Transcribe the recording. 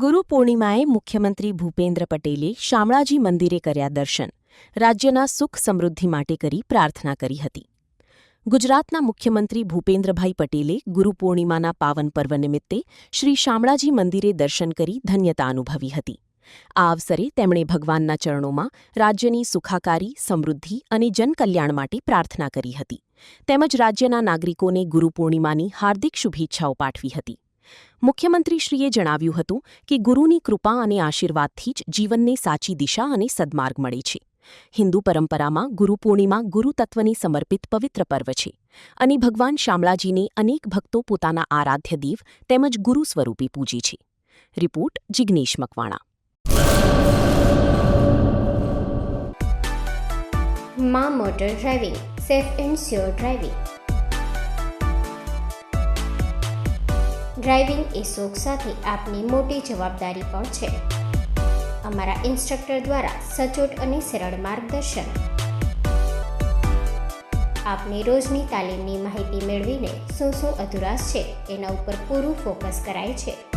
ગુરુ પૂર્ણિમાએ મુખ્યમંત્રી ભૂપેન્દ્ર પટેલે શામળાજી મંદિરે કર્યા દર્શન. રાજ્યના સુખ સમૃદ્ધિ માટે કરી પ્રાર્થના કરી હતી. ગુજરાતના મુખ્યમંત્રી ભૂપેન્દ્રભાઈ પટેલે ગુરુ પૂર્ણિમાના પાવન પર્વ નિમિત્તે શ્રી શામળાજી મંદિરે દર્શન કરી ધન્યતા અનુભવી હતી. આ અવસરે તેમણે ભગવાનના ચરણોમાં રાજ્યની સુખાકારી, સમૃદ્ધિ અને જનકલ્યાણ માટે પ્રાર્થના કરી હતી. તેમજ રાજ્યના નાગરિકોને ગુરુ પૂર્ણિમાની હાર્દિક શુભેચ્છાઓ પાઠવી હતી. મુખ્યમંત્રીશ્રીએ જણાવ્યું હતું કે ગુરુની કૃપા અને આશીર્વાદથી જ જીવનને સાચી દિશા અને સદ્માર્ગ મળે છે. હિન્દુ પરંપરામાં ગુરુ પૂર્ણિમા ગુરુતત્વને સમર્પિત પવિત્ર પર્વ છે અને ભગવાન શામળાજીને અનેક ભક્તો પોતાના આરાધ્ય દેવ તેમજ ગુરુ સ્વરૂપે પૂજે છે. રિપોર્ટ જિગ્નેશ મકવાણા. માં motor driving, safe and sure driving. Driving એ શોખ સાથે આપની મોટી જવાબદારી પણ છે. અમારા ઇન્સ્ટ્રક્ટર દ્વારા સચોટ અને સરળ માર્ગદર્શન. આપની રોજની તાલીમની માહિતી મેળવીને શું અધુરાશ છે એના ઉપર પૂરું ફોકસ કરાય છે.